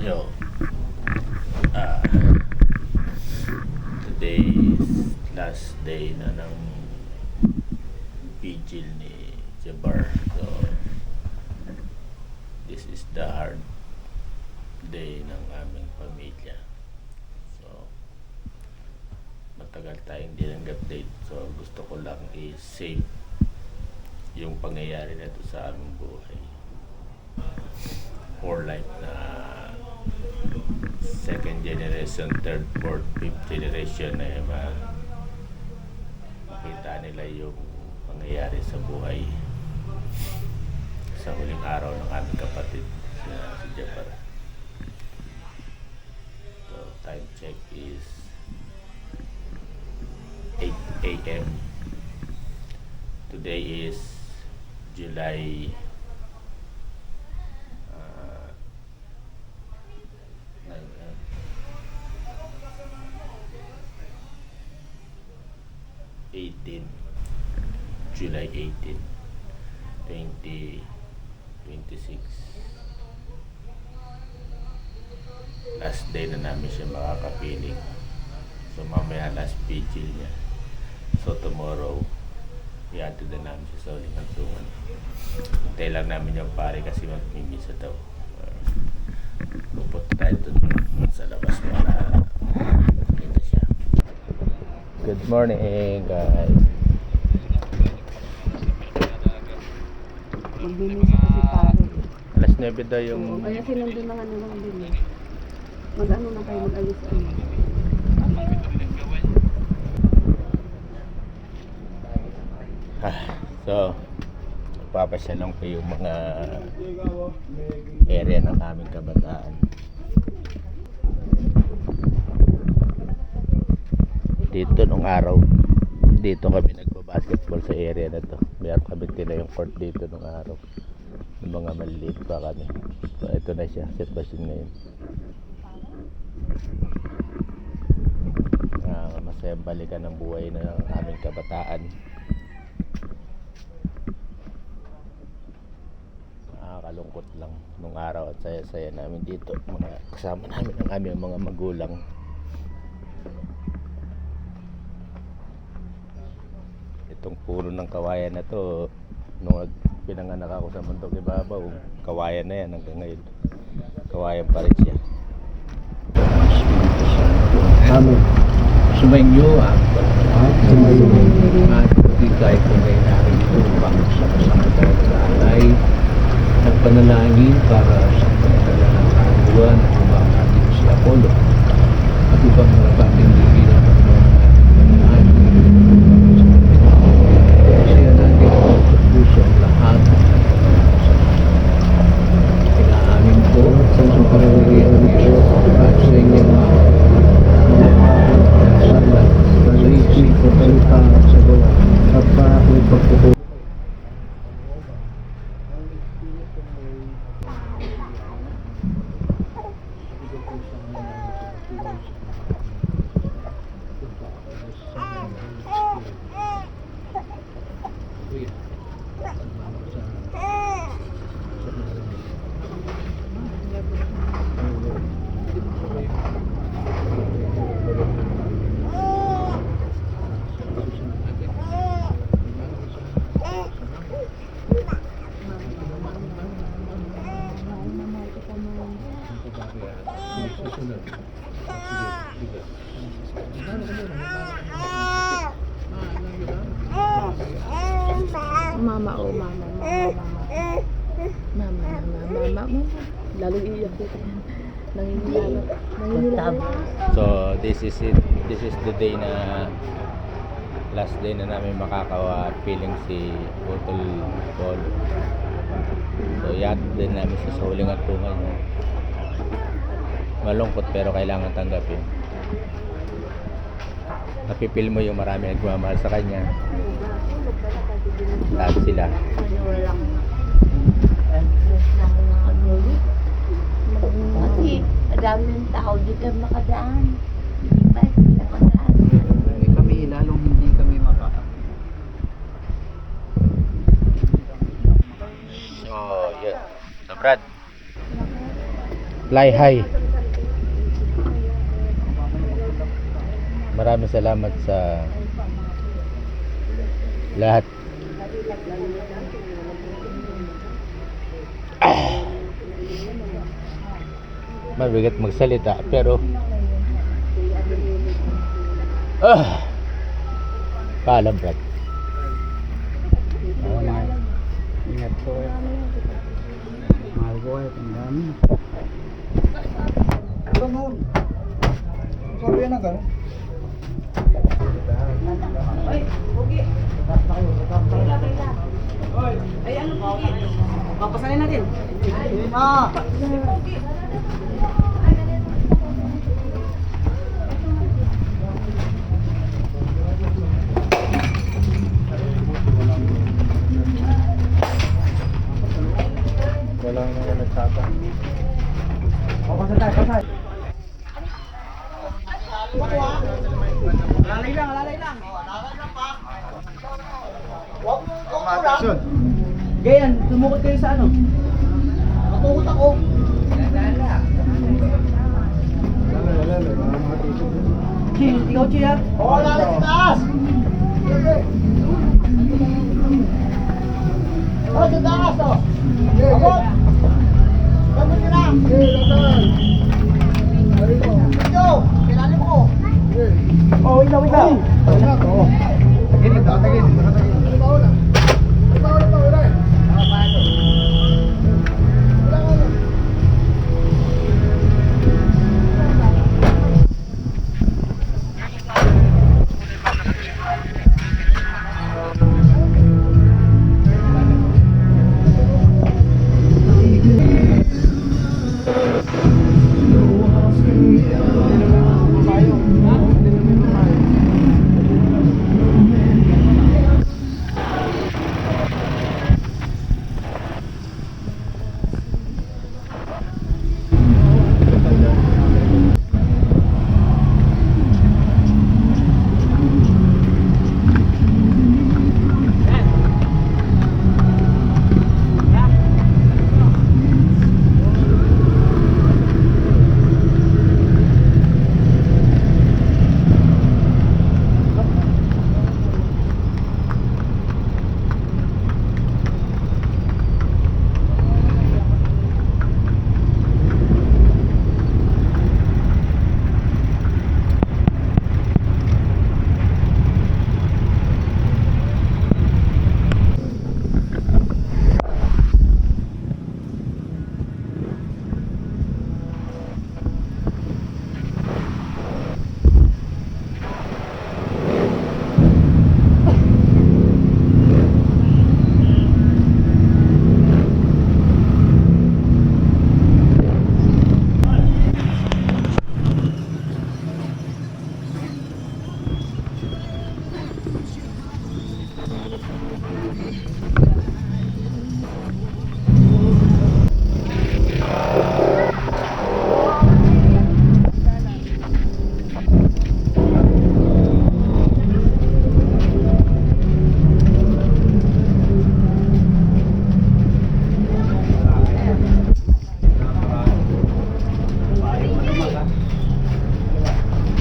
Yo, ah, today is last day na ng vigil ni Jabbar. So, this is the hard day ng aming pamilya. So, matagal tayong hindi nag-update. So, gusto ko lang i-save yung pangyayari na ito sa aming buhay. For life na second generation, third, fourth, fifth generation na makita nila yung pangyayari sa buhay sa huling araw ng aming kapatid si Jabbar. So time check is 8 a.m. Today is July 18, July 18, 2026. Last day na namin siya makakapiling. So mamaya last vigil niya. So tomorrow, ihatid na namin siya sa uling hantungan. Hintay lang namin yung pare kasi magmimisa daw. Pupunta tayo dun sa labas para makita siya. Good morning, guys. Magbimisa kasi pare. Alas 9 daw yung... Kaya sinandun na nga nalang din eh. Mag-ano na kayo, mag-alis ano. So, papasyalan ko yung mga area ng aming kabataan. Dito nung araw, dito kami nagbabasketball sa area na to. Meron kami tila yung court dito nung araw. Yung mga maliliit pa kami. So ito na siya, sitwasyon ngayon. Masayang balikan ng buhay ng aming kabataan. Nakakalungkot lang nung araw at saya-saya namin dito. Mga kasama namin ang aming mga magulang. Itong puno ng kawayan na to, nung pinanganak ako sa Mundok Ibabaw, kawayan na yan hanggang ngayon. Kawayan pa rin siya. Amin. Sumainyo ang sumainyo at hindi tayo kung ay narito pang sama-sama tayo sa alay ng panalangin para sa pagdala ng kaluluwa na kumang natin si Apollo at ibang marabating ligilan ng mga panalangin. Siya natin ang puso ang lahat inaamin ko sa mga panalangin ng Diyos at sa inyong mga sa isip ko salita at sa gawa at pa ako'y pagpupo. Mama. Lalo iiyak dito. Nangingilalat. So this is it. This is the day na last day na namin makakapiling si Utol Paul. So yat din namin sa huling hantungan. Malungkot pero kailangan tanggapin. Napipil mo yung marami nagmamahal sa kanya. Lahat sila. Kasi madami ng tao di ka makadaan. Hindi pa sila makadaan. Kami lalong hindi kami So, yun. So, Brad. Fly high. Maraming salamat sa lahat. Mabigat magsalita pero paalam, Brad. Ingat po kayo. Mahal ko kayo. Tandaan mo. Sabi yan na gano'n. Papasanin natin. Walang mga nagsaka. Lalay lang, lalay lang. Action. Gayan, tumukot kayo sa ano? Matukot ako. Chi, ikaw Chi ha? Oo, lalay sa taas. Oh, sa taas oh. Abot. Abot ka na. Ito, kailangan mo ko. Oh, ikaw. Tagin.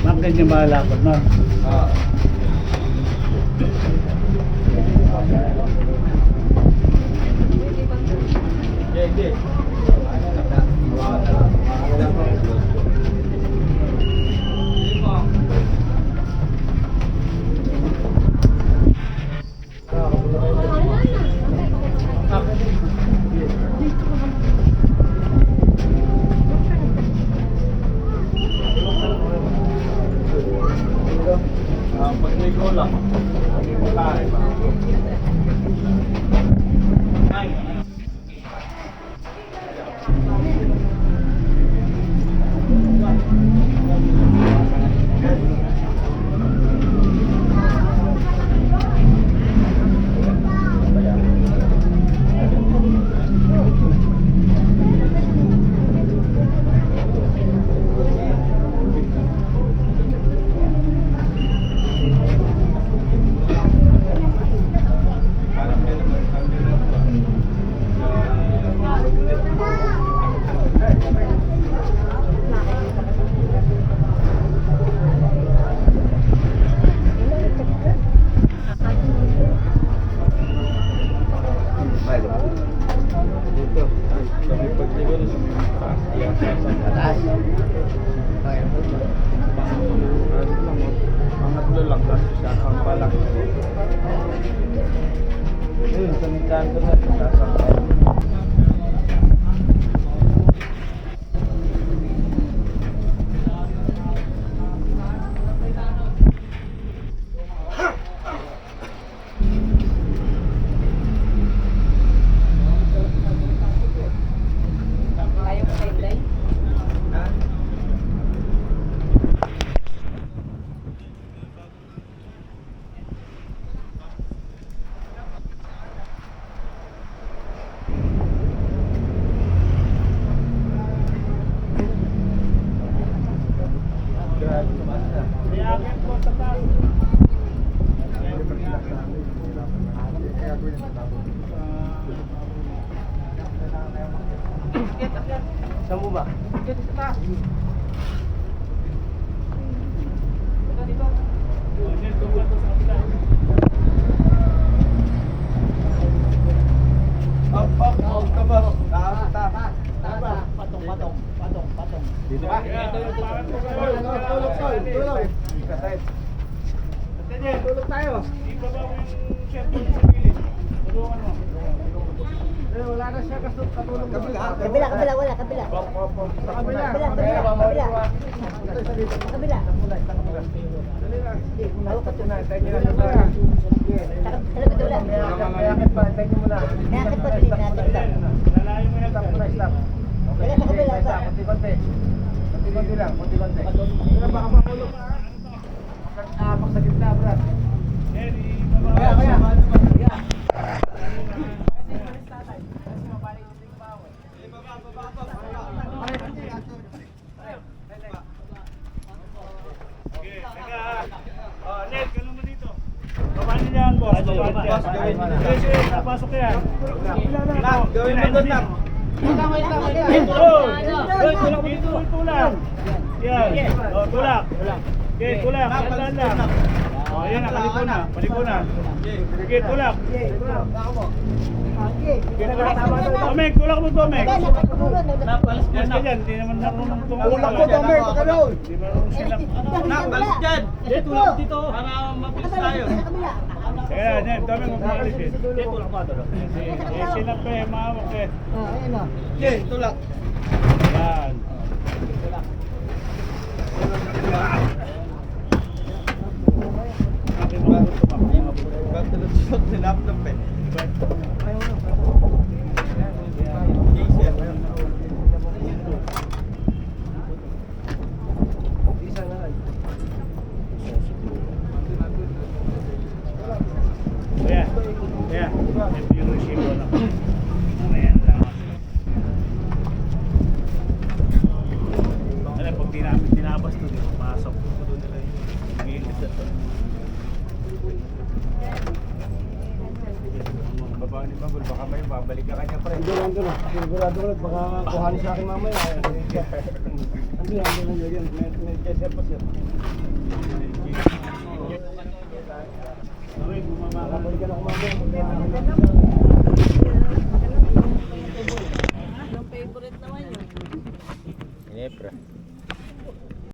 Bakit niya malakot na? Pag-ligo lang. Hindi mo tayo. Pangatlo lang, tapos isa kang palaki. Ayun, sa may kanto na, sasaktan. Saan mo ba? Dito sa taas. Dito. Up, kabas. Patong. Dito ba? Tulog. Tulog tayo. Wala na siya katulog. Kabila, wala, kabila. Kabila. Ned, ganun mo dito. Baba niyo yan, boss. Pasok yan. Gawin mo doon lang. Tulak. Yan. Tulak. Okay, tulak. Tandaan lang. Ayan na, paliko na. Okay, tulak. Tomek, tulak mo, Tomek. Yan ka dyan, hindi naman narunong tumulak. Tulak mo, Tomek, baka daw. Hindi marunong sila. Balis dyan. Tulak dito. Para mabilis tayo. Kaya yan, Tomek, magpapalis eh. Tulak mo, tulak. Sila pa eh, maawak eh. Tulak. Yan. Yeah. Ito yung resibo na. Ayan lang. Alam, pag di namin tinabas doon, pasok doon nila yung gilid na to. Baba ni Babul, baka may babalik ka kanya pre. Ando na. Sigurado ko baka kuhanin sa akin mamaya. Ando na yan. May keser pa siya. Okay, bumama ka. Balikan ako mamaya. Yung favorite naman yun. Inepra.